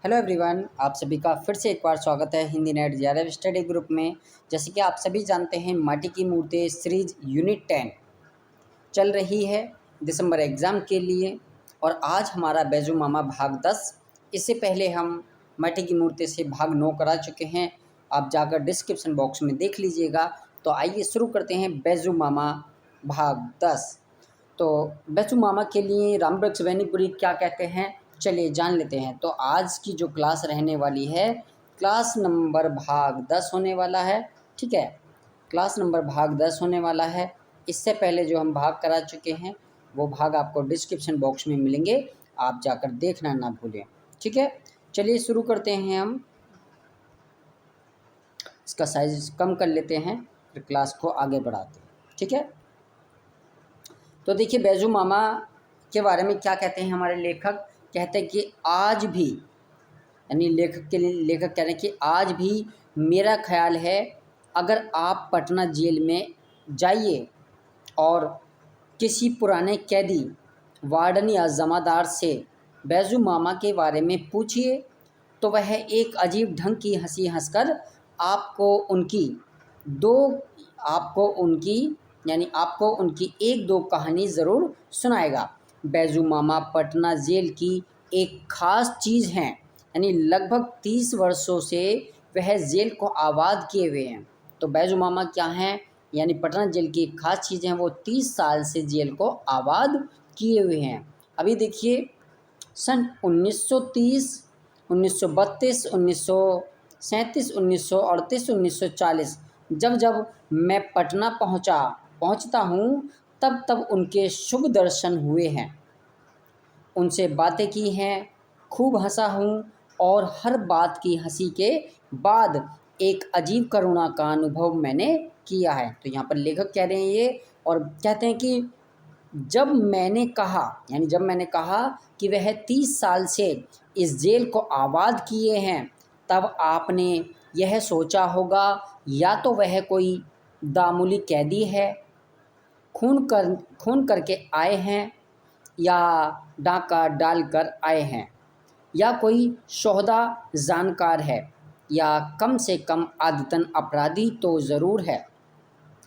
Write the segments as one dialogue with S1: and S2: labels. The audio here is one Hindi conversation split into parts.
S1: हेलो एवरीवन, आप सभी का फिर से एक बार स्वागत है Hindi net JRF study group में। जैसे कि आप सभी जानते हैं, माटी की मूर्तें सीरीज यूनिट 10 चल रही है दिसंबर एग्ज़ाम के लिए। और आज हमारा बैजू मामा भाग 10। इससे पहले हम माटी की मूर्तें से भाग 9 करा चुके हैं। आप जाकर डिस्क्रिप्शन बॉक्स में देख लीजिएगा। तो आइए शुरू करते हैं बैजू मामा भाग 10। तो बैजू मामा के लिए रामवृक्ष वैनीपुरी क्या कहते हैं, चलिए जान लेते हैं। तो आज की जो क्लास रहने वाली है, क्लास नंबर भाग 10 होने वाला है। ठीक है, क्लास नंबर भाग 10 होने वाला है। इससे पहले जो हम भाग करा चुके हैं वो भाग आपको डिस्क्रिप्शन बॉक्स में मिलेंगे, आप जाकर देखना ना भूलें। ठीक है, चलिए शुरू करते हैं। हम इसका साइज कम कर लेते हैं, फिर क्लास को आगे बढ़ाते हैं। ठीक है, तो देखिए बैजू मामा के बारे में क्या कहते हैं हमारे लेखक। कहते हैं कि आज भी, यानी लेखक कह रहे हैं कि आज भी मेरा ख्याल है, अगर आप पटना जेल में जाइए और किसी पुराने कैदी, वार्डन या जमादार से बैजू मामा के बारे में पूछिए तो वह एक अजीब ढंग की हंसी हंसकर दो आपको उनकी एक दो कहानी ज़रूर सुनाएगा। बैजू मामा पटना जेल की एक ख़ास चीज़ हैं, यानी लगभग 30 वर्षों से वह जेल को आबाद किए हुए हैं। तो बैजू मामा क्या हैं, यानी पटना जेल की एक ख़ास चीज़ हैं, वो 30 साल से जेल को आबाद किए हुए हैं। अभी देखिए, सन 1930, 1932, 1937, 1938, 1940 जब जब मैं पटना पहुंचता हूं, तब तब उनके शुभ दर्शन हुए हैं, उनसे बातें की हैं, खूब हंसा हूँ और हर बात की हंसी के बाद एक अजीब करुणा का अनुभव मैंने किया है। तो यहाँ पर लेखक कह रहे हैं ये, और कहते हैं कि जब मैंने कहा कि वह 30 साल से इस जेल को आबाद किए हैं, तब आपने यह सोचा होगा या तो वह कोई दामूली कैदी है, खून करके आए हैं, या डाका डाल कर आए हैं, या कोई शोहदा जानकार है, या कम से कम आदतन अपराधी तो ज़रूर है।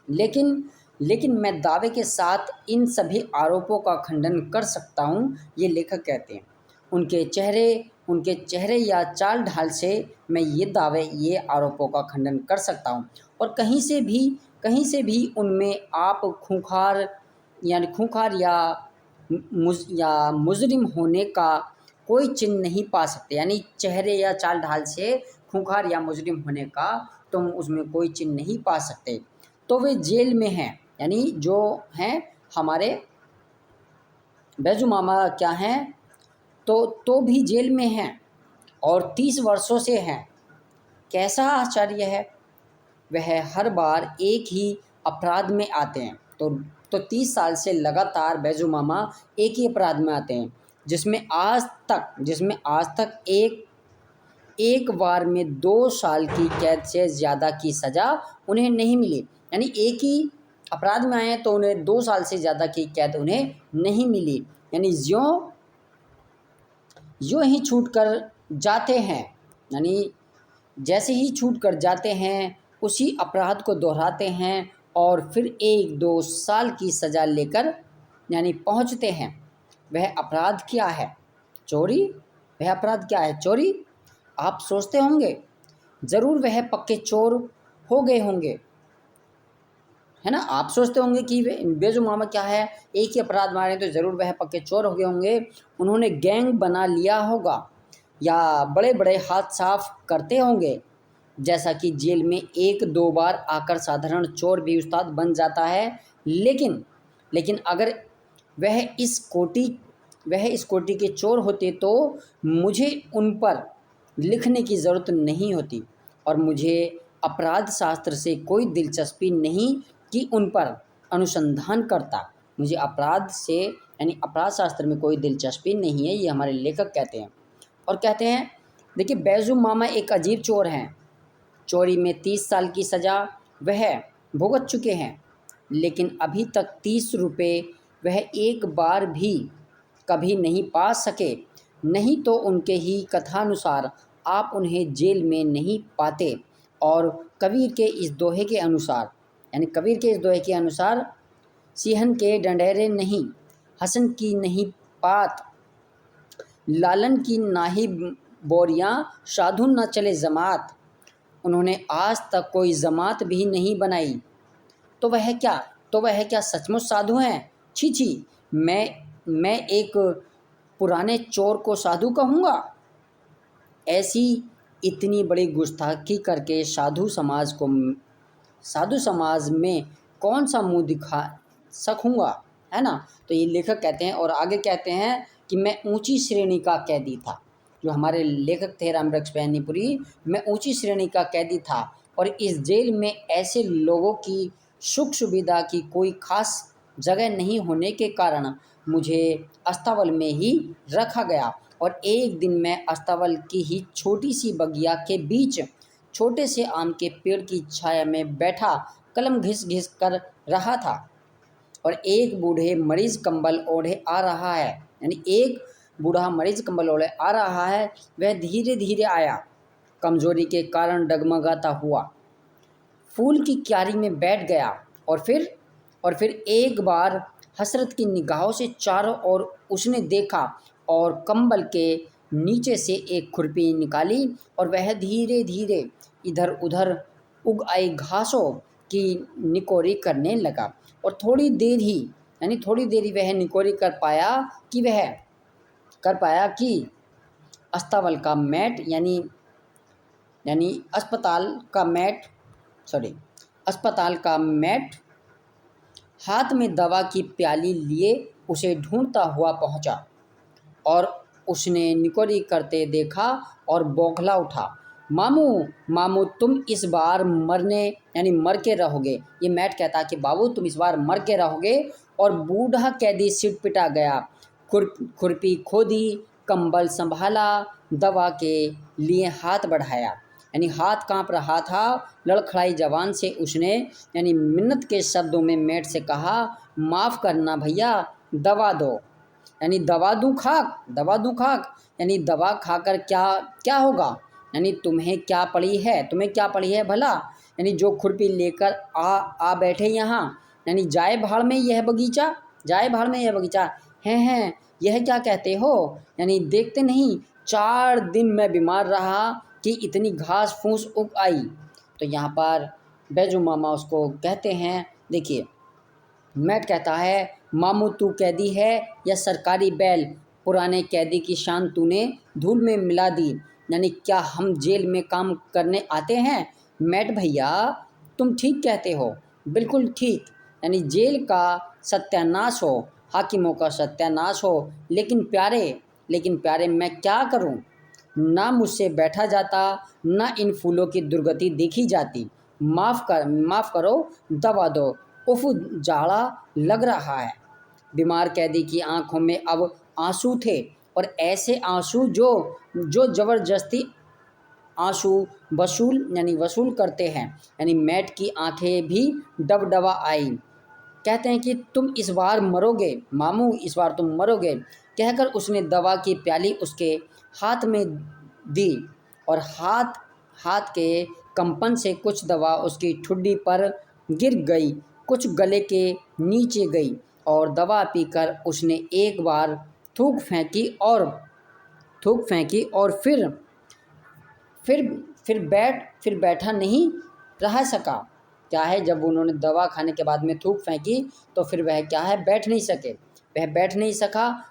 S1: लेकिन मैं दावे के साथ इन सभी आरोपों का खंडन कर सकता हूँ, ये लेखक कहते हैं। उनके चेहरे या चाल ढाल से मैं ये आरोपों का खंडन कर सकता हूँ, और कहीं से भी उनमें आप खूंखार या मुजरिम होने का कोई चिन्ह नहीं पा सकते। यानी चेहरे या चाल ढाल से खूंखार या मुजरिम होने का तुम उसमें कोई चिन्ह नहीं पा सकते। तो वे जेल में हैं, यानी जो हैं हमारे बैजू मामा क्या हैं, तो भी जेल में हैं और 30 वर्षों से हैं। कैसा आश्चर्य है, वह हर बार एक ही अपराध में आते हैं। तो 30 साल से लगातार बैजू मामा एक ही अपराध में आते हैं, जिसमें आज तक एक बार में 2 साल की कैद से ज़्यादा की सज़ा उन्हें नहीं मिली। यानी एक ही अपराध में आए हैं तो उन्हें 2 साल से ज़्यादा की कैद उन्हें नहीं मिली। यानी यूँ ही छूट कर जाते हैं, यानी जैसे ही छूट कर जाते हैं उसी अपराध को दोहराते हैं और फिर 1-2 साल की सज़ा लेकर यानी पहुंचते हैं। वह अपराध क्या है? चोरी। वह अपराध क्या है? चोरी। आप सोचते होंगे ज़रूर वह पक्के चोर हो गए होंगे, है ना। आप सोचते होंगे कि बैजू मामा क्या है, एक ही अपराध मारे तो ज़रूर वह पक्के चोर हो गए होंगे। उन्होंने गैंग बना लिया होगा या बड़े बड़े हाथ साफ करते होंगे। जैसा कि जेल में 1-2 बार आकर साधारण चोर भी उस्ताद बन जाता है। लेकिन अगर वह इस कोटि के चोर होते तो मुझे उन पर लिखने की ज़रूरत नहीं होती, और मुझे अपराध शास्त्र से कोई दिलचस्पी नहीं कि उन पर अनुसंधान करता। मुझे अपराध शास्त्र में कोई दिलचस्पी नहीं है, ये हमारे लेखक कहते हैं। और कहते हैं, देखिए बैजू मामा एक अजीब चोर हैं। चोरी में 30 साल की सज़ा वह भुगत चुके हैं, लेकिन अभी तक 30 रुपये वह एक बार भी कभी नहीं पा सके। नहीं तो उनके ही कथानुसार आप उन्हें जेल में नहीं पाते। और कबीर के इस दोहे के अनुसार, यानी कबीर के इस दोहे के अनुसार, सिहन के डंडेरे नहीं, हसन की नहीं पात, लालन की नाही बोरियां, साधु न चले जमात। उन्होंने आज तक कोई जमात भी नहीं बनाई, तो वह क्या, सचमुच साधु हैं? छी छी, मैं एक पुराने चोर को साधु कहूँगा? ऐसी इतनी बड़ी गुस्ताखी करके साधु समाज में कौन सा मुंह दिखा सकूँगा, है ना। तो ये लेखक कहते हैं, और आगे कहते हैं कि मैं ऊंची श्रेणी का कैदी था। जो हमारे लेखक थे रामवृक्ष बैनीपुरी, मैं ऊंची श्रेणी का कैदी था, और इस जेल में ऐसे लोगों की सुख सुविधा की कोई खास जगह नहीं होने के कारण मुझे अस्तावल में ही रखा गया। और एक दिन मैं अस्तावल की ही छोटी सी बगिया के बीच छोटे से आम के पेड़ की छाया में बैठा कलम घिस घिस कर रहा था, और एक बूढ़े मरीज कंबल ओढ़े आ रहा है, यानी एक बूढ़ा मरीज कंबल ओढ़े आ रहा है। वह धीरे धीरे आया, कमजोरी के कारण डगमगाता हुआ, फूल की क्यारी में बैठ गया, और फिर एक बार हसरत की निगाहों से चारों ओर उसने देखा, और कंबल के नीचे से एक खुरपी निकाली, और वह धीरे धीरे इधर उधर उग आई घासों की निकोरी करने लगा। और थोड़ी देर ही वह निकोरी कर पाया कि अस्तावल का मैट, यानी अस्पताल का मैट हाथ में दवा की प्याली लिए उसे ढूंढता हुआ पहुंचा, और उसने निकोरी करते देखा और बौखला उठा। मामू मामू, तुम इस बार मर के रहोगे। ये मैट कहता कि बाबू तुम इस बार मर के रहोगे। और बूढ़ा कैदी सिटपिटा गया, खुरपी खोदी, कंबल संभाला, दवा के लिए हाथ बढ़ाया, यानी हाथ कांप रहा था। लड़खड़ाई जबान से उसने, यानी मिन्नत के शब्दों में मैट से कहा, माफ़ करना भैया, दवा दो। यानी दवा दूँ खाक, यानी दवा खाकर क्या होगा, यानी तुम्हें क्या पड़ी है भला, यानी जो खुरपी लेकर आ बैठे यहाँ, यानी जाए भाड़ में यह बगीचा, हैं यह क्या कहते हो, यानी देखते नहीं 4 दिन मैं बीमार रहा कि इतनी घास फूस उग आई। तो यहाँ पर बैजू मामा उसको कहते हैं, देखिए मैट कहता है, मामू तू कैदी है या सरकारी बैल, पुराने कैदी की शान तूने धूल में मिला दी, यानी क्या हम जेल में काम करने आते हैं? मैट भैया तुम ठीक कहते हो, बिल्कुल ठीक, यानी जेल का सत्यानाश हो, हाकिमों का सत्यानाश हो, लेकिन प्यारे मैं क्या करूं? ना मुझसे बैठा जाता, ना इन फूलों की दुर्गति देखी जाती। माफ़ करो, दवा दो, उफ जाड़ा लग रहा है। बीमार कैदी की आंखों में अब आंसू थे, और ऐसे आंसू जो ज़बरदस्ती आंसू वसूल करते हैं। यानी मैट की आंखें भी डबडबा आई। कहते हैं कि तुम इस बार मरोगे मामू, इस बार तुम मरोगे, कहकर उसने दवा की प्याली उसके हाथ में दी, और हाथ के कंपन से कुछ दवा उसकी ठुड्डी पर गिर गई, कुछ गले के नीचे गई, और दवा पीकर उसने एक बार थूक फेंकी और फिर बैठा नहीं रह सका। क्या है, जब उन्होंने दवा खाने के बाद में थूक फेंकी तो फिर वह क्या है, बैठ नहीं सका।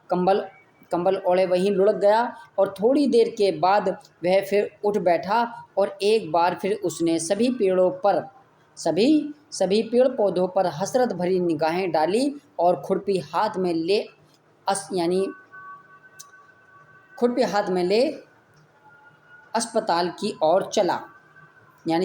S1: कंबल ओढ़े वहीं लुढ़क गया, और थोड़ी देर के बाद वह फिर उठ बैठा, और एक बार फिर उसने सभी पेड़ पौधों पर हसरत भरी निगाहें डाली, और खुरपी हाथ में ले अस्पताल की ओर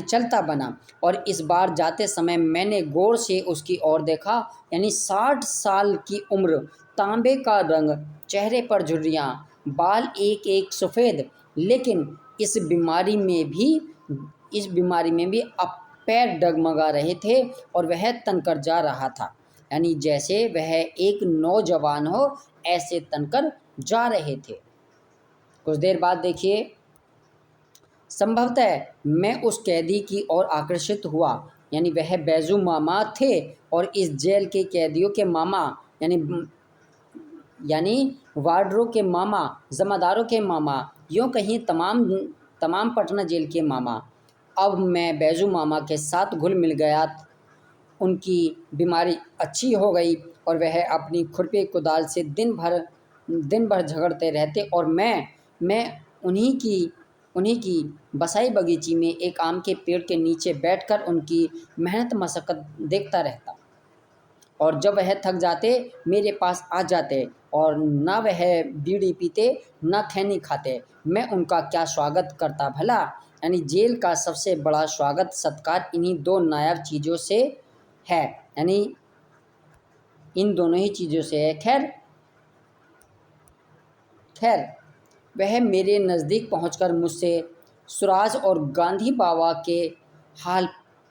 S1: चलता बना। और इस बार जाते समय मैंने गौर से उसकी ओर देखा, यानी 60 साल की उम्र, तांबे का रंग, चेहरे पर झुर्रियाँ, बाल एक एक सफ़ेद, लेकिन इस बीमारी में भी अब पैर डगमगा रहे थे, और वह तनकर जा रहा था, यानी जैसे वह एक नौजवान हो, ऐसे तनकर जा रहे थे। कुछ देर बाद देखिए, संभवतः मैं उस कैदी की ओर आकर्षित हुआ, यानी वह बैजू मामा थे और इस जेल के कैदियों के मामा, यानी यानी वार्डरों के मामा, जमादारों के मामा, यूँ कहीं तमाम तमाम पटना जेल के मामा। अब मैं बैजू मामा के साथ घुल मिल गया। उनकी बीमारी अच्छी हो गई और वह अपनी खुरपी कुदाल से दिन भर झगड़ते रहते और मैं उन्हीं की बसाई बगीची में एक आम के पेड़ के नीचे बैठकर उनकी मेहनत मशक्क़त देखता रहता। और जब वह थक जाते, मेरे पास आ जाते और ना वह बीड़ी पीते ना खैनी खाते। मैं उनका क्या स्वागत करता भला। यानी जेल का सबसे बड़ा स्वागत सत्कार इन्हीं दो नायाब चीज़ों से है, यानी इन दोनों ही चीज़ों से है। खैर खैर वह मेरे नज़दीक पहुंचकर मुझसे सुराज और गांधी बाबा के हाल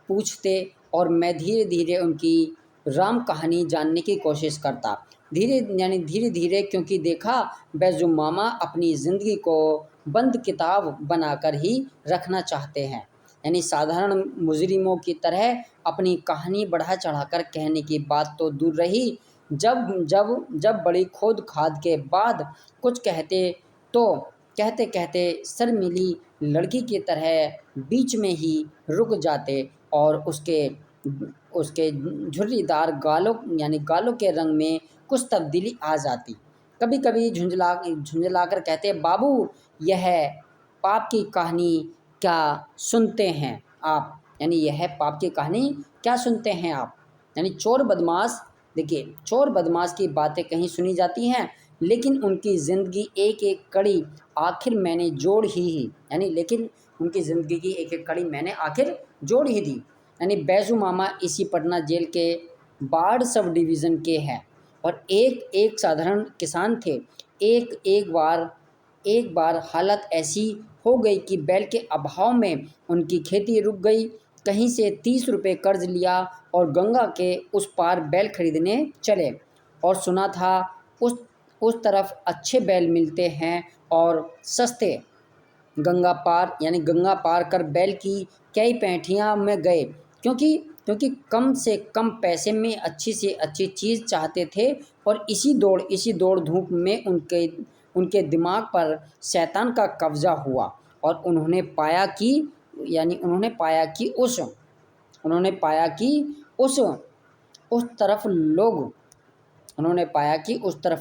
S1: पूछते और मैं धीरे धीरे उनकी राम कहानी जानने की कोशिश करता। धीरे धीरे, क्योंकि देखा बैजू मामा अपनी ज़िंदगी को बंद किताब बनाकर ही रखना चाहते हैं। यानी साधारण मुजरिमों की तरह अपनी कहानी बढ़ा चढ़ाकर कहने की बात तो दूर रही, जब जब जब बड़ी खोद खाद के बाद कुछ कहते तो कहते कहते शर्मीली लड़की की तरह बीच में ही रुक जाते और उसके उसके झुर्रीदार गालों, यानी गालों के रंग में कुछ तब्दीली आ जाती। कभी कभी झुंझला कर कहते, बाबू यह पाप की कहानी क्या सुनते हैं आप। यानी यह पाप की कहानी क्या सुनते हैं आप। यानी चोर बदमाश, देखिए चोर बदमाश की बातें कहीं सुनी जाती हैं, लेकिन उनकी ज़िंदगी एक एक कड़ी आखिर मैंने जोड़ ही यानी लेकिन उनकी ज़िंदगी की एक एक कड़ी मैंने आखिर जोड़ ही दी। यानी बैजू मामा इसी पटना जेल के बाढ़ सब डिवीज़न के हैं और एक एक साधारण किसान थे। एक बार हालत ऐसी हो गई कि बैल के अभाव में उनकी खेती रुक गई। कहीं से 30 रुपये कर्ज लिया और गंगा के उस पार बैल खरीदने चले और सुना था उस तरफ अच्छे बैल मिलते हैं और सस्ते। गंगा पार कर बैल की कई पैठियाँ में गए, क्योंकि क्योंकि कम से कम पैसे में अच्छी से अच्छी चीज़ चाहते थे। और इसी दौड़ धूप में उनके दिमाग पर शैतान का कब्ज़ा हुआ और उन्होंने पाया कि उस उस तरफ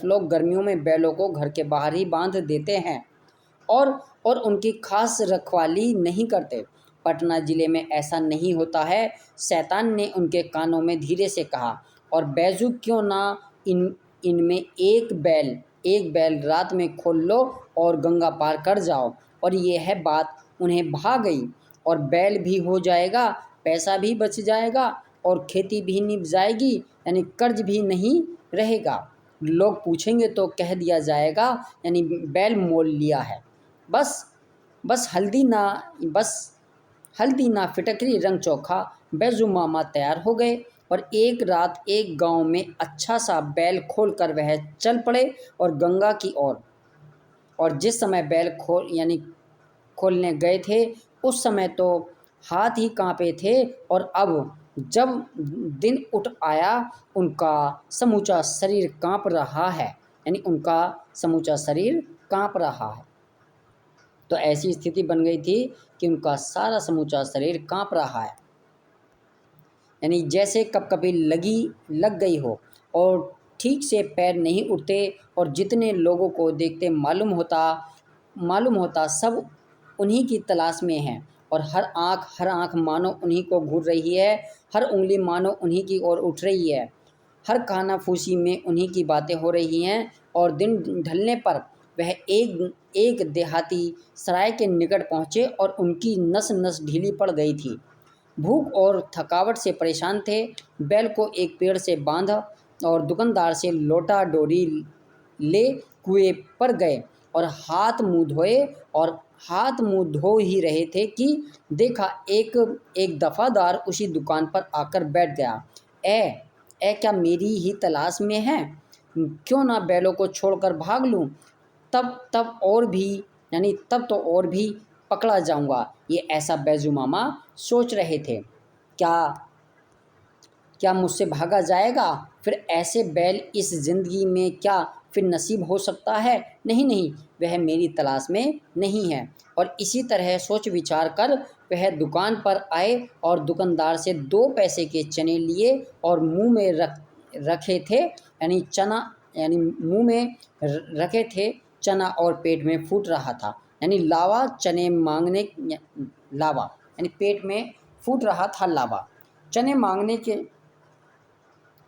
S1: लोग गर्मियों में बैलों को घर के बाहर ही बांध देते हैं और उनकी खास रखवाली नहीं करते। पटना ज़िले में ऐसा नहीं होता है। शैतान ने उनके कानों में धीरे से कहा, और बैजू क्यों ना इनमें एक बैल रात में खोल लो और गंगा पार कर जाओ। और यह बात उन्हें भा गई और बैल भी हो जाएगा, पैसा भी बच जाएगा और खेती भी निभ जाएगी, यानी कर्ज भी नहीं रहेगा। लोग पूछेंगे तो कह दिया जाएगा यानी बैल मोल लिया है। बस बस हल्दी ना फिटकरी रंग चोखा। बैजू मामा तैयार हो गए और एक रात एक गांव में अच्छा सा बैल खोल कर वह चल पड़े और गंगा की ओर। और जिस समय बैल खोलने गए थे, उस समय तो हाथ ही कांपे थे और अब जब दिन उठ आया उनका समूचा शरीर कांप रहा है। तो ऐसी स्थिति बन गई थी कि उनका सारा समूचा शरीर कांप रहा है, यानी जैसे कभी लग गई हो और ठीक से पैर नहीं उठते। और जितने लोगों को देखते मालूम होता सब उन्हीं की तलाश में हैं और हर आँख मानो उन्हीं को घूर रही है, हर उंगली मानो उन्हीं की ओर उठ रही है, हर कानाफूसी में उन्हीं की बातें हो रही हैं। और दिन ढलने पर वह एक देहाती सराय के निकट पहुँचे और उनकी नस ढीली पड़ गई थी। भूख और थकावट से परेशान थे। बैल को एक पेड़ से बांधा और दुकानदार से लोटा डोरी ले कुएं पर गए और हाथ मुंह धो ही रहे थे कि देखा एक दफादार उसी दुकान पर आकर बैठ गया। ए क्या मेरी ही तलाश में है? क्यों ना बैलों को छोड़कर भाग लूं? तब यानी तब तो और भी पकड़ा जाऊंगा, ये ऐसा बैजू मामा सोच रहे थे। क्या क्या मुझसे भागा जाएगा? फिर ऐसे बैल इस ज़िंदगी में क्या फिर नसीब हो सकता है? नहीं नहीं, वह मेरी तलाश में नहीं है। और इसी तरह सोच विचार कर वह दुकान पर आए और दुकानदार से 2 पैसे के चने लिए और मुंह में रखे थे, यानी चना, यानी मुंह में रखे थे चना और पेट में फूट रहा था, यानी लावा चने मांगने, लावा यानी पेट में फूट रहा था लावा। चने मांगने के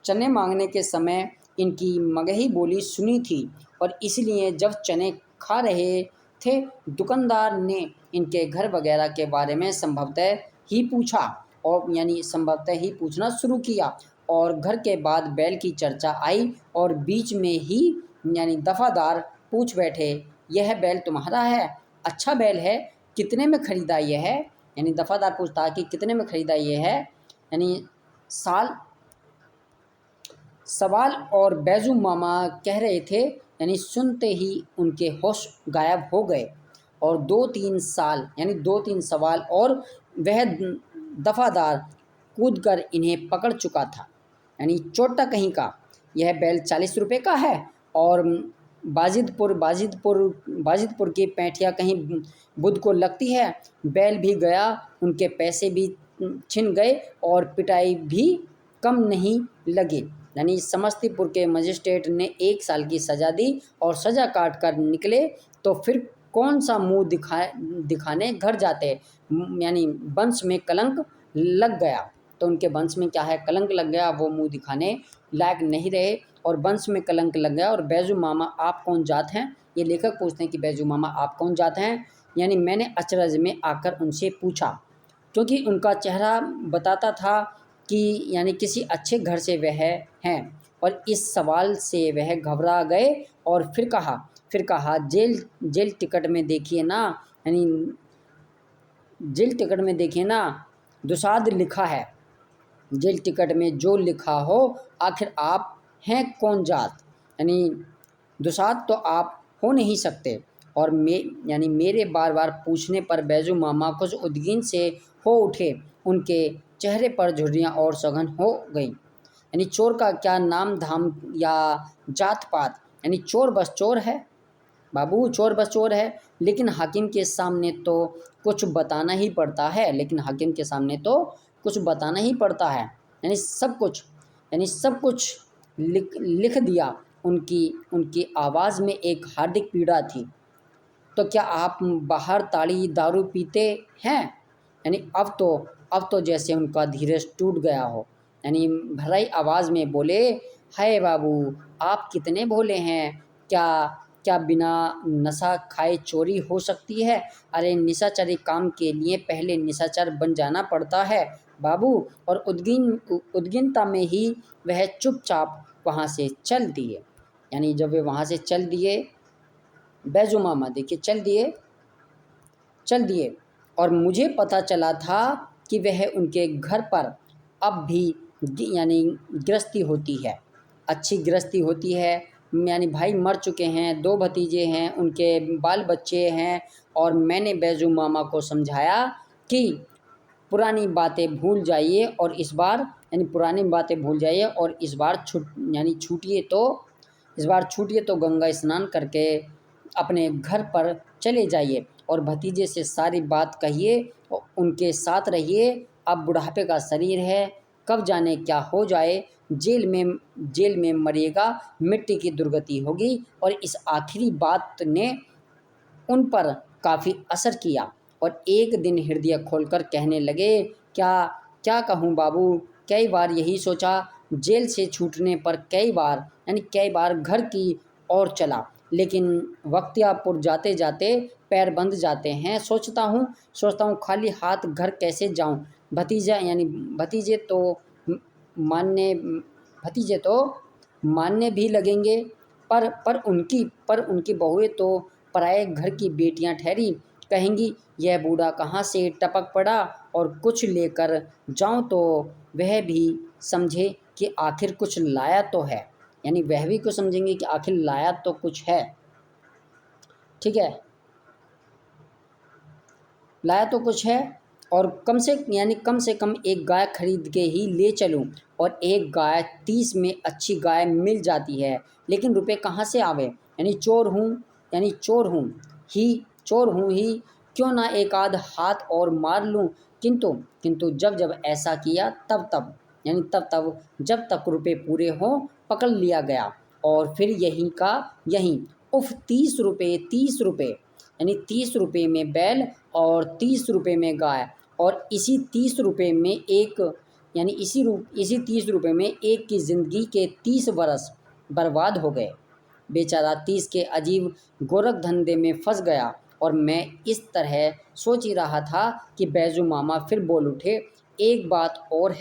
S1: चने मांगने के समय इनकी मगही बोली सुनी थी, और इसलिए जब चने खा रहे थे दुकानदार ने इनके घर वगैरह के बारे में संभवतः ही पूछा, और यानी संभवतः ही पूछना शुरू किया। और घर के बाद बैल की चर्चा आई और बीच में ही यानी दफादार पूछ बैठे, यह बैल तुम्हारा है? अच्छा बैल है, कितने में खरीदा यह है? यानी दफादार पूछता कि कितने में खरीदा यह है, यानी साल सवाल। और बैजू मामा कह रहे थे, यानी सुनते ही उनके होश गायब हो गए। और 2-3 साल यानी 2-3 सवाल और वह दफादार कूदकर इन्हें पकड़ चुका था। यानी चोट्टा कहीं का, यह बैल 40 रुपये का है, और बाजिदपुर की पैंठिया कहीं बुध को लगती है। बैल भी गया, उनके पैसे भी छिन गए और पिटाई भी कम नहीं लगी। यानी समस्तीपुर के मजिस्ट्रेट ने 1 साल की सज़ा दी और सज़ा काट कर निकले तो फिर कौन सा मुंह दिखाने घर जाते। यानी वंश में कलंक लग गया, तो उनके वंश में क्या है, कलंक लग गया, वो मुंह दिखाने लायक नहीं रहे और वंश में कलंक लग गया। और बैजू मामा आप कौन जात हैं? ये लेखक पूछते हैं कि बैजू मामा आप कौन जात हैं? यानी मैंने अचरज में आकर उनसे पूछा, क्योंकि उनका चेहरा बताता था कि यानी किसी अच्छे घर से वह हैं। और इस सवाल से वह घबरा गए और फिर कहा जेल जेल टिकट में देखिए ना, यानी जेल टिकट में देखिए ना, दुसाध लिखा है। जेल टिकट में जो लिखा हो, आखिर आप हैं कौन जात? यानी दुसाध तो आप हो नहीं सकते। और यानी मेरे बार बार पूछने पर बैजू मामा कुछ उद्गीन से हो उठे, उनके चेहरे पर झुर्रियाँ और सघन हो गई। यानी चोर का क्या नाम धाम या जात पात, यानी चोर बस चोर है बाबू, चोर बस चोर है। लेकिन हाकिम के सामने तो कुछ बताना ही पड़ता है, लेकिन हाकिम के सामने तो कुछ बताना ही पड़ता है। यानी सब कुछ लिख दिया। उनकी उनकी आवाज़ में एक हार्दिक पीड़ा थी। तो क्या आप बाहर ताड़ी दारू पीते हैं? यानी अब तो जैसे उनका धीरज टूट गया हो, यानी भराई आवाज़ में बोले, हाय बाबू, आप कितने भोले हैं। क्या क्या बिना नशा खाए चोरी हो सकती है? अरे निशाचरी काम के लिए पहले निशाचर बन जाना पड़ता है बाबू। और उद्गिनता में ही वह चुपचाप वहाँ से चल दिए। यानी जब वे वहाँ से चल दिए, बैजू मामा देखिए चल दिए और मुझे पता चला था कि वह उनके घर पर अब भी यानी गृहस्थी होती है, अच्छी गृहस्थी होती है। यानी भाई मर चुके हैं, 2 भतीजे हैं, उनके बाल बच्चे हैं। और मैंने बैजू मामा को समझाया कि पुरानी बातें भूल जाइए और इस बार यानी पुरानी बातें भूल जाइए और इस बार छूटिए तो गंगा स्नान करके अपने घर पर चले जाइए और भतीजे से सारी बात कहिए और उनके साथ रहिए। अब बुढ़ापे का शरीर है, कब जाने क्या हो जाए। जेल में मरिएगा, मिट्टी की दुर्गति होगी। और इस आखिरी बात ने उन पर काफ़ी असर किया और एक दिन हृदय खोलकर कहने लगे, क्या क्या कहूँ बाबू, कई बार यही सोचा। जेल से छूटने पर कई बार घर की ओर चला, लेकिन बख्तियारपुर जाते जाते पैर बंध जाते हैं। सोचता हूँ खाली हाथ घर कैसे जाऊँ। भतीजे तो मानने मानने भी लगेंगे, पर उनकी बहुएं तो पराए घर की बेटियां ठहरी, कहेंगी यह बूढ़ा कहाँ से टपक पड़ा और कुछ लेकर जाऊं तो वह भी समझे कि आखिर कुछ लाया तो है। यानी वह भी कुछ समझेंगे कि आखिर लाया तो कुछ है। ठीक है। लाया तो कुछ है, और कम से कम एक गाय खरीद के ही ले चलूं, और एक गाय 30 में अच्छी गाय मिल जाती है, लेकिन रुपए कहाँ से आवे? चोर हूँ ही, क्यों ना एक आध हाथ और मार लूं। किंतु किंतु जब जब ऐसा किया तब तब तब तब जब तक रुपए पूरे हों पकड़ लिया गया, और फिर यहीं का यहीं। उफ, 30 रुपये, 30 रुपये, 30 रुपये में बैल और 30 रुपये में गाय, और इसी 30 रुपये में एक इसी 30 रुपये में एक की ज़िंदगी के 30 बरस बर्बाद हो गए। बेचारा 30 के अजीब गोरख धंधे में फंस गया। और मैं इस तरह सोच ही रहा था कि बैजू मामा फिर बोल उठे, एक बात और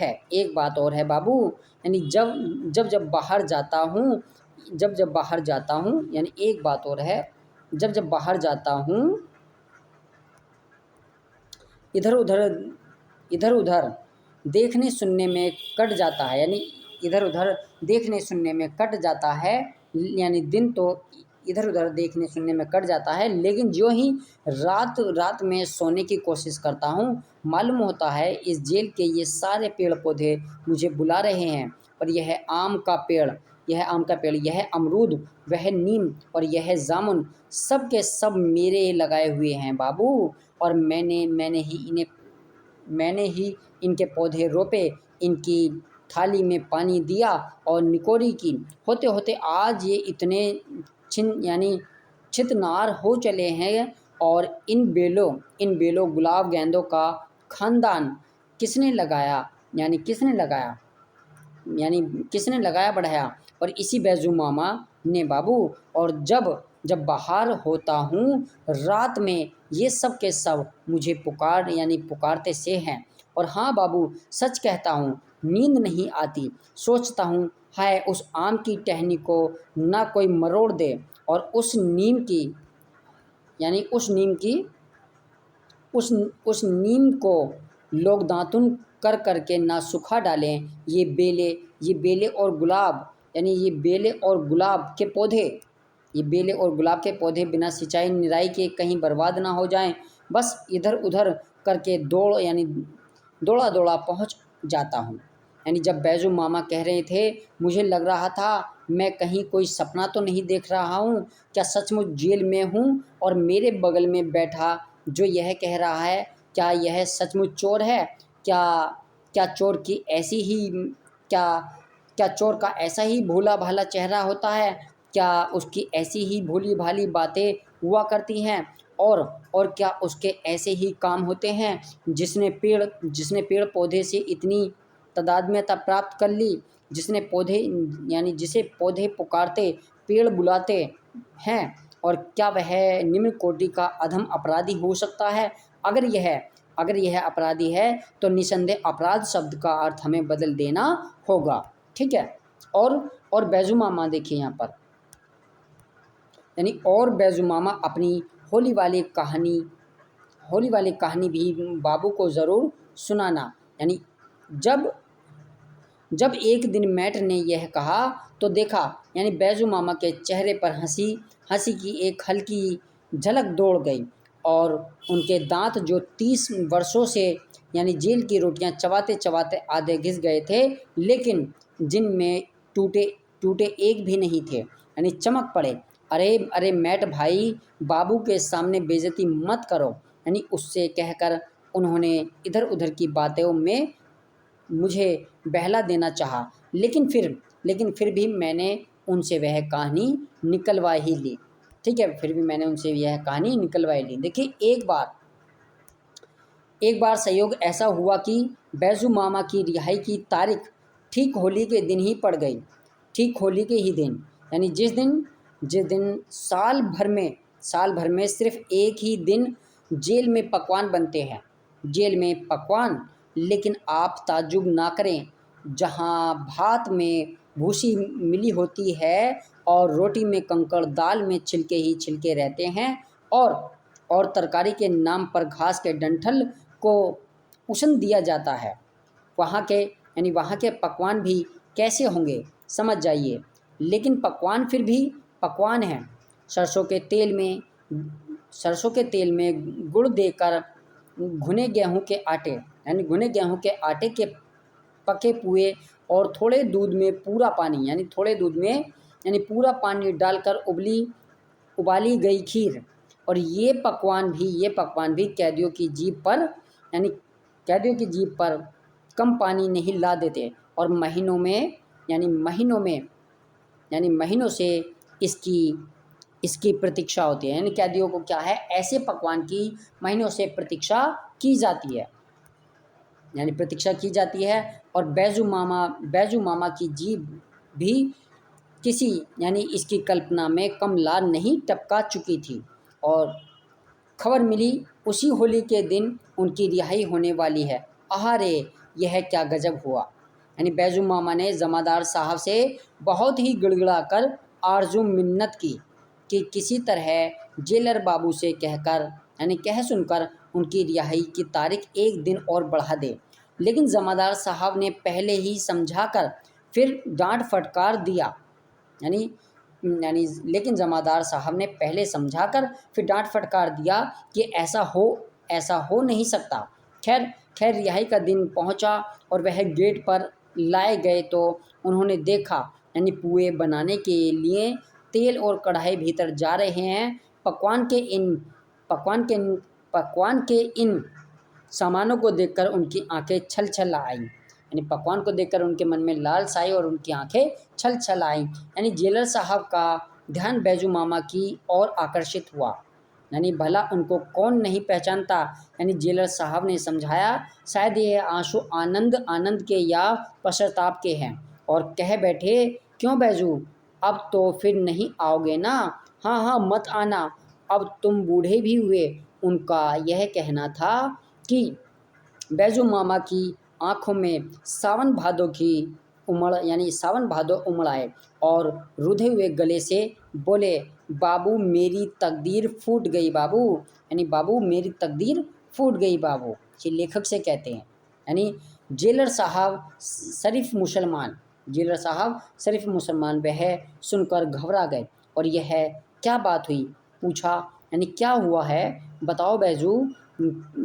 S1: है बाबू, यानी जब जब जब बाहर जाता हूँ एक बात और है, जब बाहर जाता हूँ इधर उधर इधर उधर देखने सुनने में कट जाता है, इधर उधर देखने सुनने में कट जाता है, दिन तो इधर उधर देखने सुनने में कट जाता है, लेकिन जो ही रात रात में सोने की कोशिश करता हूँ, मालूम होता है इस जेल के ये सारे पेड़ पौधे मुझे बुला रहे हैं। और यह आम का पेड़, यह अमरूद, वह नीम और यह जामुन, सब के सब मेरे लगाए हुए हैं बाबू। और मैंने ही इनके पौधे रोपे, इनकी थाली में पानी दिया और निकोरी की। होते होते आज ये इतने छितनार हो चले हैं। और इन बेलों गुलाब गेंदों का खानदान किसने लगाया किसने लगाया बढ़ाया? और इसी बैजू मामा ने बाबू। और जब जब बाहर होता हूँ रात में, ये सब के सब मुझे पुकारते से हैं। और हाँ बाबू, सच कहता हूँ, नींद नहीं आती। सोचता हूँ, हाय उस आम की टहनी को ना कोई मरोड़ दे, और उस नीम की उस नीम को लोग दातुन कर करके ना सुखा डालें। ये बेले और गुलाब के पौधे बिना सिंचाई निराई के कहीं बर्बाद ना हो जाएं। बस इधर उधर करके दौड़ा दौड़ा पहुंच जाता हूँ। जब बैजू मामा कह रहे थे, मुझे लग रहा था मैं कहीं कोई सपना तो नहीं देख रहा हूँ, क्या सचमुच जेल में हूँ? और मेरे बगल में बैठा जो यह कह रहा है, क्या यह सचमुच चोर है? क्या क्या चोर की ऐसी ही क्या क्या चोर का ऐसा ही भोला भाला चेहरा होता है? क्या उसकी ऐसी ही भोली भाली बातें हुआ करती हैं? और क्या उसके ऐसे ही काम होते हैं? जिसने पेड़ पौधे से इतनी तादात्म्यता प्राप्त कर ली, जिसे पौधे पुकारते, पेड़ बुलाते हैं। और क्या वह निम्न कोटि का अधम अपराधी हो सकता है? अगर यह अपराधी है तो निसंदेह अपराध शब्द का अर्थ हमें बदल देना होगा। ठीक है। और बैजू मामा देखिए यहाँ पर, और बैजू मामा अपनी होली वाली कहानी भी बाबू को ज़रूर सुनाना। जब जब एक दिन मैट ने यह कहा तो देखा, बैजू मामा के चेहरे पर हंसी की एक हल्की झलक दौड़ गई, और उनके दांत जो 30 वर्षों से जेल की रोटियां चबाते चबाते आधे घिस गए थे, लेकिन जिनमें टूटे एक भी नहीं थे, चमक पड़े। अरे अरे मैट भाई, बाबू के सामने बेइज्जती मत करो, उससे कहकर उन्होंने इधर उधर की बातों में मुझे बहला देना चाहा, लेकिन फिर भी मैंने उनसे वह कहानी निकलवा ही ली। ठीक है, फिर भी मैंने उनसे यह कहानी निकलवा ही ली। देखिए, एक बार संयोग ऐसा हुआ कि बैजू मामा की रिहाई की तारीख ठीक होली के दिन ही पड़ गई। ठीक होली के ही दिन, जिस दिन साल भर में सिर्फ एक ही दिन जेल में पकवान बनते हैं। जेल में पकवान, लेकिन आप ताज्जुब ना करें, जहाँ भात में भूसी मिली होती है और रोटी में कंकड़, दाल में छिलके ही छिलके रहते हैं, और तरकारी के नाम पर घास के डंठल को उसन दिया जाता है। वहाँ के पकवान भी कैसे होंगे समझ जाइए। लेकिन पकवान फिर भी पकवान हैं। सरसों के तेल में गुड़ देकर घुने गेहूं के आटे यानी घुने गेहूं के आटे के पके पुए और थोड़े दूध में पूरा पानी यानी थोड़े दूध में यानी पूरा पानी डालकर उबाली गई खीर। और ये पकवान भी कैदियों की जीभ पर यानी कैदियों की जीभ पर कम पानी नहीं ला देते और महीनों से इसकी इसकी प्रतीक्षा होती है। यानी कैदियों को क्या है, ऐसे पकवान की महीनों से प्रतीक्षा की जाती है यानी प्रतीक्षा की जाती है। और बैजू मामा की जीभ भी किसी यानी इसकी कल्पना में कम लार नहीं टपका चुकी थी। और खबर मिली उसी होली के दिन उनकी रिहाई होने वाली है। आहारे, यह क्या गजब हुआ। यानी बैजू मामा ने जमादार साहब से बहुत ही गिड़गिड़ाकर आरजू मिन्नत की कि किसी तरह जेलर बाबू से कह सुनकर उनकी रिहाई की तारीख एक दिन और बढ़ा दे। लेकिन जमादार साहब ने पहले ही समझाकर फिर डांट फटकार दिया यानी यानी लेकिन जमादार साहब ने पहले समझाकर फिर डांट फटकार दिया कि ऐसा हो नहीं सकता। खैर खैर रिहाई का दिन पहुंचा और वह गेट पर लाए गए तो उन्होंने देखा यानी पुए बनाने के लिए तेल और कढ़ाई भीतर जा रहे हैं। पकवान के इन सामानों को देखकर उनकी आंखें छल छल आईं यानी पकवान को देखकर उनके मन में लालसा आई और उनकी आंखें छल छल आईं। यानी जेलर साहब का ध्यान बैजू मामा की ओर आकर्षित हुआ। यानी भला उनको कौन नहीं पहचानता। यानी जेलर साहब ने समझाया, शायद ये आंसू आनंद के या पश्चाताप के हैं। और कह बैठे, क्यों बैजू, अब तो फिर नहीं आओगे ना। हाँ हाँ, मत आना, अब तुम बूढ़े भी हुए। उनका यह कहना था कि बैजू मामा की आंखों में सावन भादो उमड़ आए और रुधे हुए गले से बोले, बाबू मेरी तकदीर फूट गई बाबू। यानी बाबू मेरी तकदीर फूट गई बाबू, ये लेखक से कहते हैं। यानी जेलर साहब शरीफ मुसलमान वह सुनकर घबरा गए और यह क्या बात हुई पूछा। यानी क्या हुआ है बताओ बैजू,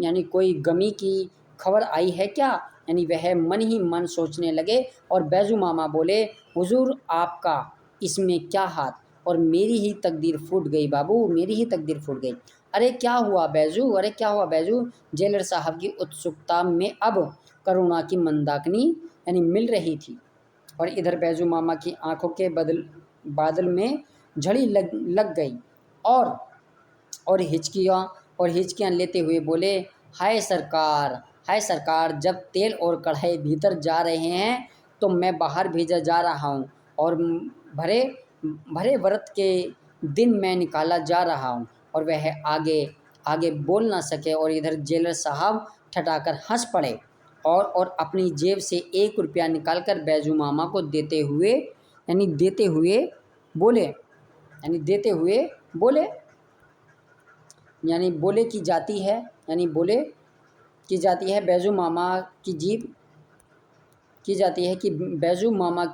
S1: यानी कोई गमी की खबर आई है क्या। यानी वह मन ही मन सोचने लगे और बैजू मामा बोले, हुजूर आपका इसमें क्या हाथ, और मेरी ही तकदीर फूट गई बाबू, मेरी ही तकदीर फूट गई। अरे क्या हुआ बैजू। जेलर साहब की उत्सुकता में अब करुणा की मंदाकिनी यानी मिल रही थी। और इधर बैजू मामा की आंखों के बादल में झड़ी लग गई और हिचकियाँ लेते हुए बोले, हाय सरकार, जब तेल और कढ़ाई भीतर जा रहे हैं तो मैं बाहर भेजा जा रहा हूँ और भरे व्रत के दिन मैं निकाला जा रहा हूँ। और वह आगे बोल ना सके और इधर जेलर साहब ठठाकर हंस पड़े और अपनी जेब से 1 रुपया निकालकर बैजू मामा को देते हुए बोले की जाती है बैजू मामा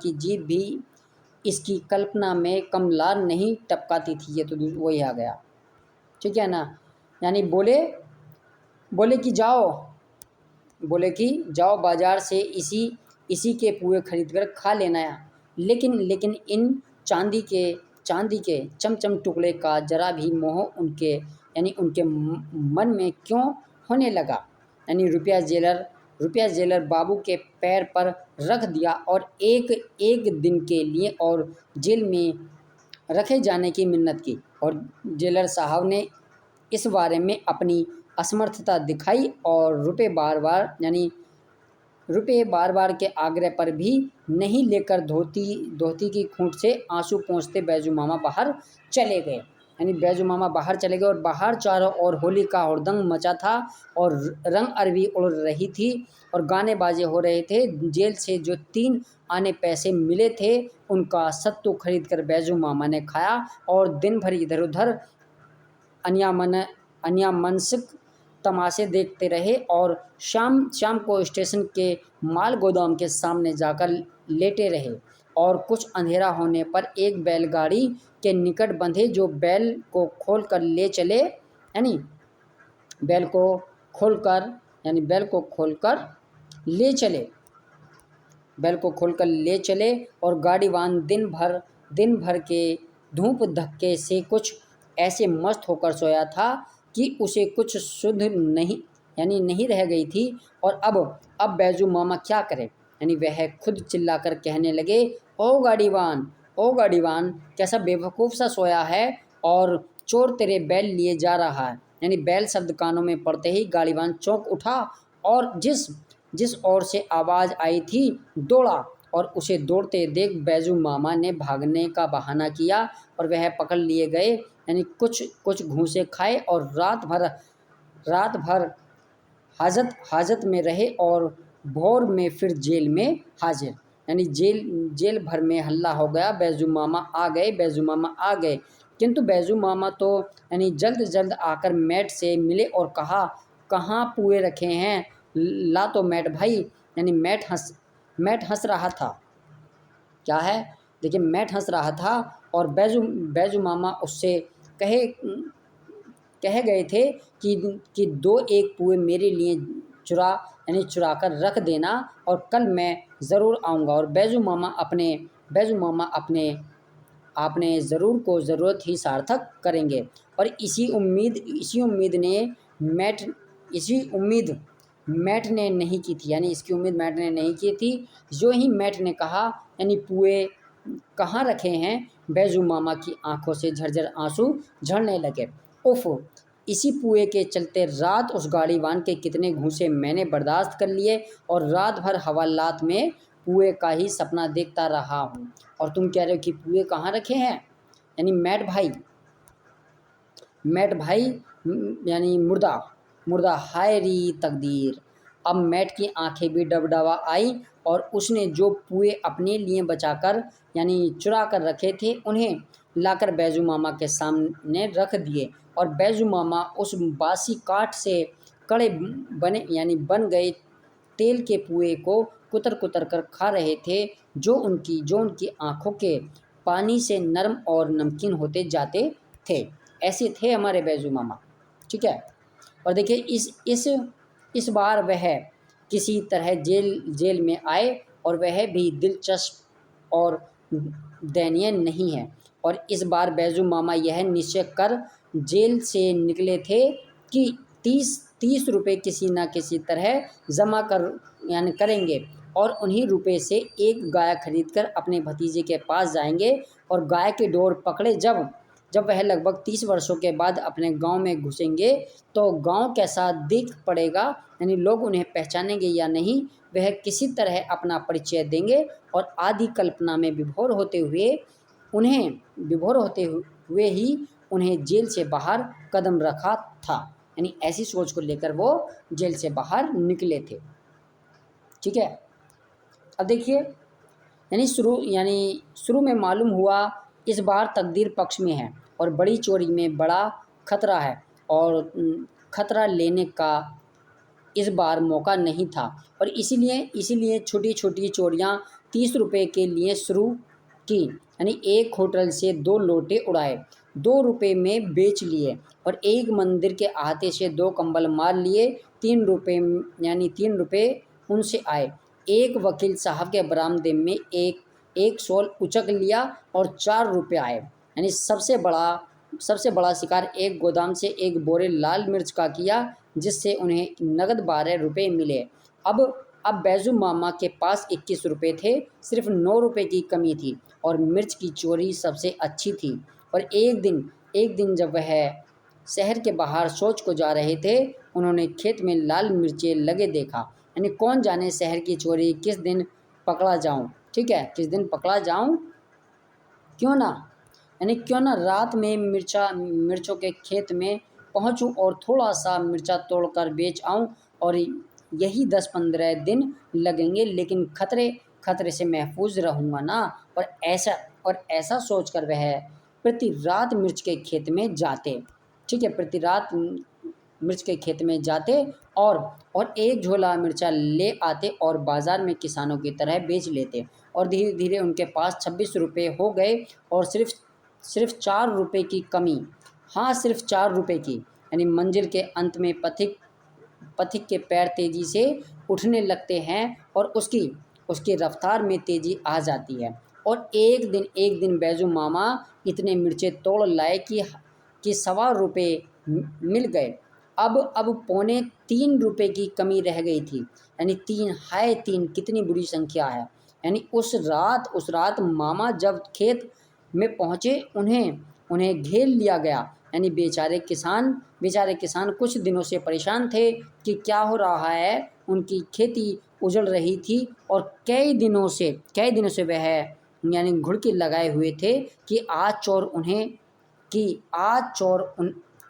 S1: की जीभ भी इसकी कल्पना में कम लार नहीं टपकाती थी। ये तो वही आ गया, ठीक है ना। यानी बोले कि जाओ बाजार से इसी के पुए खरीद कर खा लेना। लेकिन इन चांदी के चमचम टुकड़े का जरा भी मोह उनके मन में क्यों होने लगा। यानी रुपया जेलर बाबू के पैर पर रख दिया और एक दिन के लिए और जेल में रखे जाने की मिन्नत की। और जेलर साहब ने इस बारे में अपनी असमर्थता दिखाई और रुपए बार बार के आग्रह पर भी नहीं लेकर धोती की खूंट से आंसू पोंछते बैजू मामा बाहर चले गए। यानी बैजू मामा बाहर चले गए और बाहर चारों ओर होली का हुड़दंग मचा था और रंग अरबी उड़ रही थी और गाने बाजे हो रहे थे। जेल से जो 3 आने पैसे मिले थे उनका सत्तू खरीद कर बैजू मामा ने खाया और दिन भर इधर उधर अन्यामनस्क तमाशे देखते रहे और शाम को स्टेशन के माल गोदाम के सामने जाकर लेटे रहे। और कुछ अंधेरा होने पर एक बैलगाड़ी के निकट बंधे जो बैल को खोल कर ले चले, यानी बैल को खोलकर यानी बैल को खोलकर ले चले, बैल को खोलकर ले चले। और गाड़ीवान दिन भर के धूप धक्के से कुछ ऐसे मस्त होकर सोया था कि उसे कुछ सुध नहीं यानी नहीं रह गई थी। और अब बैजू मामा क्या करे, यानी वह खुद चिल्लाकर कहने लगे, ओ गाड़ीवान, कैसा बेवकूफ़ सा सोया है, और चोर तेरे बैल लिए जा रहा है। यानी बैल शब्द कानों में पड़ते ही गाड़ीवान चौंक उठा और जिस जिस ओर से आवाज़ आई थी दौड़ा, और उसे दौड़ते देख बैजू मामा ने भागने का बहाना किया और वह पकड़ लिए गए। यानी कुछ कुछ घूंसे खाए और रात भर हाजत में रहे और भोर में फिर जेल में हाजिर। यानी जेल भर में हल्ला हो गया, बैजू मामा आ गए। किंतु बैजू मामा तो यानी जल्द आकर मैट से मिले और कहा, कहाँ पुए रखे हैं, ला तो मैट भाई। यानी मैट हंस रहा था। क्या है, देखिए मैट हंस रहा था और बैजू मामा उससे कह गए थे कि दो एक पुए मेरे लिए चुरा कर रख देना और कल मैं ज़रूर आऊँगा। और बैजू मामा अपने ज़रूर को ज़रूरत ही सार्थक करेंगे। और इसी उम्मीद मैट ने नहीं की थी, यानी इसकी उम्मीद मैट ने नहीं की थी। जो ही मैट ने कहा, यानी पुए कहाँ रखे हैं, बैजू मामा की आंखों से झरझर आंसू झड़ने लगे। उफ, इसी पुए के चलते रात उस गाड़ीवान के कितने घूंसे मैंने बर्दाश्त कर लिए और रात भर हवालात में पुए का ही सपना देखता रहा हूँ। और तुम कह रहे हो कि पुए कहाँ रखे हैं, यानी मैट भाई यानी मुर्दा। हाय री तकदीर। अब मैट की आंखें भी डबडबा आई और उसने जो पुए अपने लिए बचाकर यानी चुरा कर रखे थे उन्हें लाकर बैजू मामा के सामने रख दिए। और बैजू मामा उस बासी काठ से कड़े बन गए तेल के पुए को कुतर कर खा रहे थे, जो उनकी आंखों के पानी से नरम और नमकीन होते जाते थे। ऐसे थे हमारे बैजू मामा, ठीक है। और देखिए इस बार वह किसी तरह जेल में आए और वह भी दिलचस्प और दयनीय नहीं है। और इस बार बैजू मामा यह निश्चय कर जेल से निकले थे कि 30 रुपये किसी न किसी तरह जमा करेंगे और उन्हीं रुपए से एक गाय खरीदकर अपने भतीजे के पास जाएंगे। और गाय के डोर पकड़े जब वह लगभग 30 वर्षों के बाद अपने गांव में घुसेंगे तो गांव कैसा दिख पड़ेगा, यानी लोग उन्हें पहचानेंगे या नहीं, वह किसी तरह अपना परिचय देंगे। और आदि कल्पना में विभोर होते हुए ही उन्हें जेल से बाहर कदम रखा था। यानी ऐसी सोच को लेकर वो जेल से बाहर निकले थे, ठीक है। अब देखिए शुरू में मालूम हुआ इस बार तकदीर पक्ष में है और बड़ी चोरी में बड़ा खतरा है और खतरा लेने का इस बार मौका नहीं था। और इसीलिए छोटी छोटी चोरियां 30 रुपये के लिए शुरू की। यानी एक होटल से 2 लोटे उड़ाए, 2 रुपये में बेच लिए। और एक मंदिर के अहाते से 2 कंबल मार लिए, 3 रुपये उनसे आए। एक वकील साहब के बरामदे में एक शॉल उचक लिया और 4 रुपये आए। यानी सबसे बड़ा शिकार एक गोदाम से एक बोरे लाल मिर्च का किया, जिससे उन्हें नगद 12 रुपये मिले। अब बैजू मामा के पास 21 रुपये थे, सिर्फ 9 रुपये की कमी थी और मिर्च की चोरी सबसे अच्छी थी। और एक दिन जब वह शहर के बाहर शौच को जा रहे थे, उन्होंने खेत में लाल मिर्चें लगे देखा। यानी कौन जाने शहर की चोरी किस दिन पकड़ा जाऊं, ठीक है, किस दिन पकड़ा जाऊं, क्यों ना रात में मिर्चों के खेत में पहुंचूं और थोड़ा सा मिर्चा तोड़कर बेच आऊं। और यही 10-15 दिन लगेंगे, लेकिन खतरे से महफूज रहूँगा ना। और ऐसा सोचकर वह प्रति रात मिर्च के खेत में जाते, ठीक है, प्रति रात मिर्च के खेत में जाते और एक झोला मिर्चा ले आते और बाज़ार में किसानों की तरह बेच लेते। और धीरे धीरे उनके पास 26 रुपये हो गए और सिर्फ 4 रुपये की कमी, हाँ सिर्फ 4 रुपये की। यानी मंजिल के अंत में पथिक के पैर तेज़ी से उठने लगते हैं और उसकी उसकी रफ्तार में तेज़ी आ जाती है। और एक दिन बैजू मामा इतने मिर्चे तोड़ लाए कि ₹1.25 मिल गए। अब पौने ₹3 की कमी रह गई थी। यानी 3, हाय 3 कितनी बुरी संख्या है। यानी उस रात मामा जब खेत में पहुँचे उन्हें उन्हें घेर लिया गया। यानी बेचारे किसान कुछ दिनों से परेशान थे कि क्या हो रहा है। उनकी खेती उजड़ रही थी और कई दिनों से वह यानी घुड़की लगाए हुए थे कि आज चोर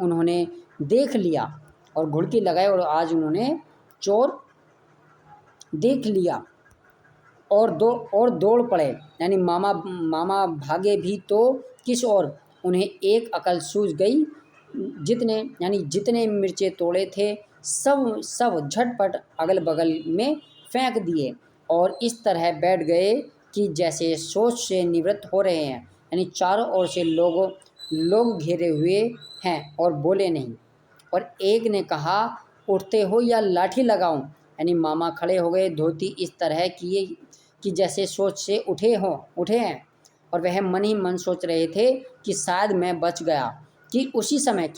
S1: उन्होंने देख लिया, और घुड़की लगाए और आज उन्होंने चोर देख लिया और दौड़ पड़े। यानी मामा भागे भी तो किस ओर। उन्हें एक अकल सूझ गई। जितने मिर्चे तोड़े थे सब सब झटपट अगल बगल में फेंक दिए और इस तरह बैठ गए कि जैसे सोच से निवृत्त हो रहे हैं। यानी चारों ओर से लोग घेरे हुए हैं और बोले नहीं। और एक ने कहा, उठते हो या लाठी लगाऊं। यानी मामा खड़े हो गए, धोती इस तरह किए कि जैसे सोच से उठे हैं। और वह मन ही मन सोच रहे थे कि शायद मैं बच गया। कि उसी समय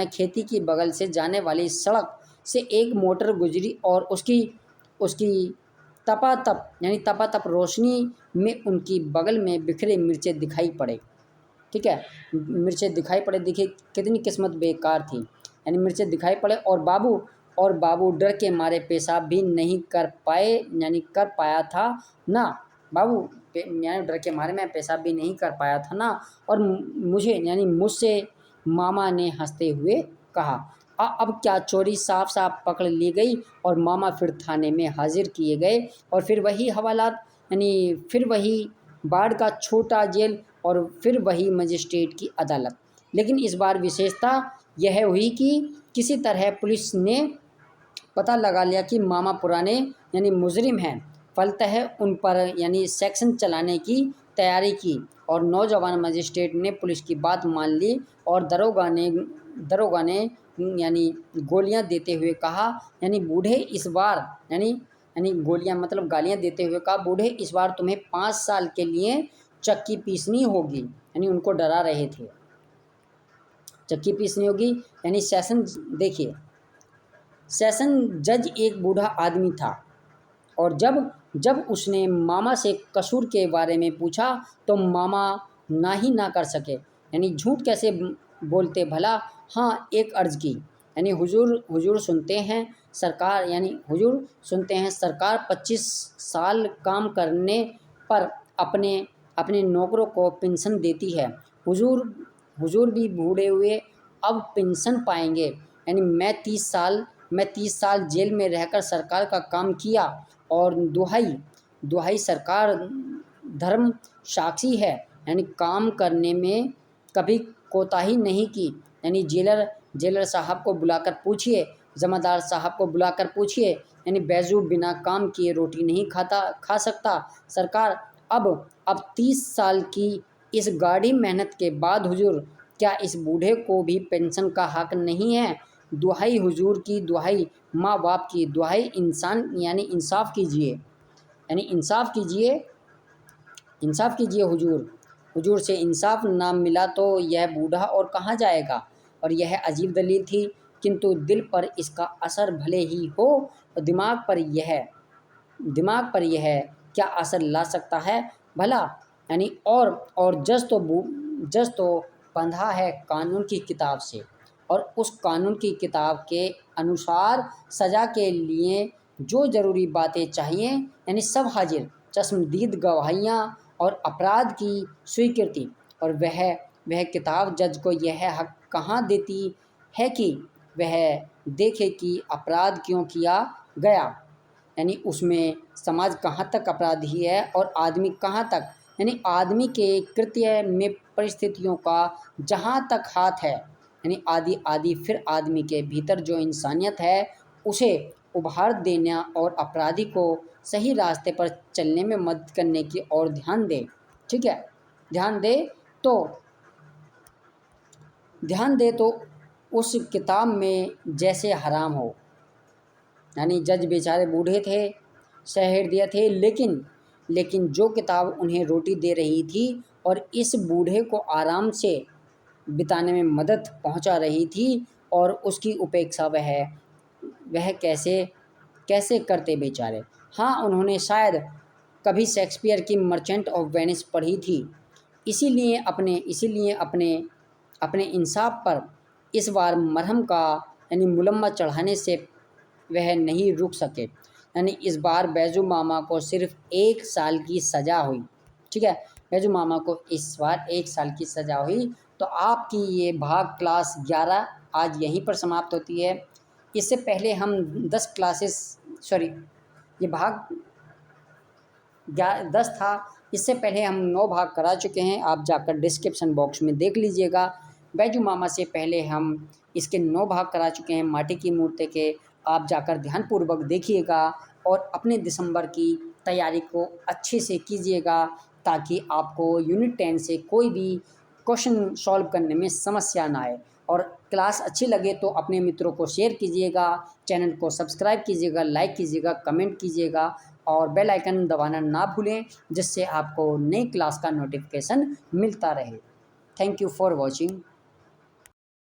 S1: खेती की बगल से जाने वाली सड़क से एक मोटर गुजरी और उसकी उसकी तपातप रोशनी में उनकी बगल में बिखरे मिर्चे दिखाई पड़े। ठीक है, मिर्चे दिखाई पड़े। देखिए कितनी किस्मत बेकार थी। यानी मिर्चे दिखाई पड़े और बाबू डर के मारे पेशाब भी नहीं कर पाए। यानी कर पाया था ना। बाबू यानी डर के मारे मैं पेशाब भी नहीं कर पाया था ना। और मुझसे मामा ने हंसते हुए कहा। अब क्या चोरी साफ साफ पकड़ ली गई और मामा फिर थाने में हाजिर किए गए और फिर वही हवालात। यानी फिर वही बाढ़ का छोटा जेल और फिर वही मजिस्ट्रेट की अदालत। लेकिन इस बार विशेषता यह हुई कि किसी तरह पुलिस ने पता लगा लिया कि मामा पुराने यानी मुजरिम हैं। फलतः उन पर यानी सेक्शन चलाने की तैयारी की और नौजवान मजिस्ट्रेट ने पुलिस की बात मान ली और दरोगा ने यानी गोलियां देते हुए कहा। यानी बूढ़े इस बार यानी गोलियां मतलब गालियां देते हुए कहा, बूढ़े इस बार तुम्हें 5 साल के लिए चक्की पीसनी होगी। यानी उनको डरा रहे थे, चक्की पीसनी होगी। यानी सेशन जज एक बूढ़ा आदमी था और जब उसने मामा से कसूर के बारे में पूछा तो मामा ना ही ना कर सके। यानी झूठ कैसे बोलते भला। हाँ, एक अर्ज की। यानी हुजूर सुनते हैं सरकार 25 साल काम करने पर अपने नौकरों को पेंशन देती है। हुजूर भी बूढ़े हुए अब पेंशन पाएंगे। यानी मैं 30 साल जेल में रहकर सरकार का काम किया और दुहाई सरकार धर्म साक्षी है। यानी काम करने में कभी कोताही नहीं की। यानी जेलर साहब को बुलाकर पूछिए, जमादार साहब को बुलाकर पूछिए। यानी बैजू बिना काम किए रोटी नहीं खा सकता। सरकार अब 30 साल की इस गाढ़ी मेहनत के बाद हुजूर, क्या इस बूढ़े को भी पेंशन का हक नहीं है। दुहाई हुजूर की दुहाई, माँ बाप की दुहाई, इंसाफ कीजिए। यानी इंसाफ कीजिए हुजूर से इंसाफ ना मिला तो यह बूढ़ा और कहाँ जाएगा। और यह अजीब दलील थी, किंतु दिल पर इसका असर भले ही हो तो दिमाग पर यह क्या असर ला सकता है भला। यानी और जज तो बंधा है कानून की किताब से और उस कानून की किताब के अनुसार सज़ा के लिए जो ज़रूरी बातें चाहिए यानी सब हाजिर, चश्मदीद गवाहियाँ और अपराध की स्वीकृति। और वह किताब जज को यह हक कहाँ देती है कि वह देखे कि अपराध क्यों किया गया। यानी उसमें समाज कहाँ तक अपराधी है और आदमी कहाँ तक। यानी आदमी के कृत्य में परिस्थितियों का जहाँ तक हाथ है। यानी आदि फिर आदमी के भीतर जो इंसानियत है उसे उभार देना और अपराधी को सही रास्ते पर चलने में मदद करने की ओर ध्यान दे। ठीक है, ध्यान दे तो उस किताब में जैसे हराम हो यानी जज बेचारे बूढ़े थे, सहृदय थे, लेकिन जो किताब उन्हें रोटी दे रही थी और इस बूढ़े को आराम से बिताने में मदद पहुंचा रही थी और उसकी उपेक्षा वह कैसे कैसे करते बेचारे। हाँ, उन्होंने शायद कभी शेक्सपियर की मर्चेंट ऑफ वेनिस पढ़ी थी, इसीलिए अपने अपने इंसाफ पर इस बार मरहम का यानी मुलम्मा चढ़ाने से वह नहीं रुक सके। यानी इस बार बैजू मामा को सिर्फ 1 साल की सज़ा हुई। ठीक है, बैजू मामा को इस बार 1 साल की सज़ा हुई। तो आपकी ये भाग क्लास 11 आज यहीं पर समाप्त होती है। इससे पहले हम 10 क्लासेस, सॉरी, ये भाग 10 था। इससे पहले हम 9 भाग करा चुके हैं, आप जाकर डिस्क्रिप्शन बॉक्स में देख लीजिएगा। बैजू मामा से पहले हम इसके 9 भाग करा चुके हैं माटी की मूर्ति के, आप जाकर ध्यानपूर्वक देखिएगा और अपने दिसंबर की तैयारी को अच्छे से कीजिएगा, ताकि आपको यूनिट 10 से कोई भी क्वेश्चन सॉल्व करने में समस्या ना आए। और क्लास अच्छी लगे तो अपने मित्रों को शेयर कीजिएगा, चैनल को सब्सक्राइब कीजिएगा, लाइक कीजिएगा, कमेंट कीजिएगा और बेल आइकन दबाना ना भूलें, जिससे आपको नई क्लास का नोटिफिकेशन मिलता रहे। Thank you for watching.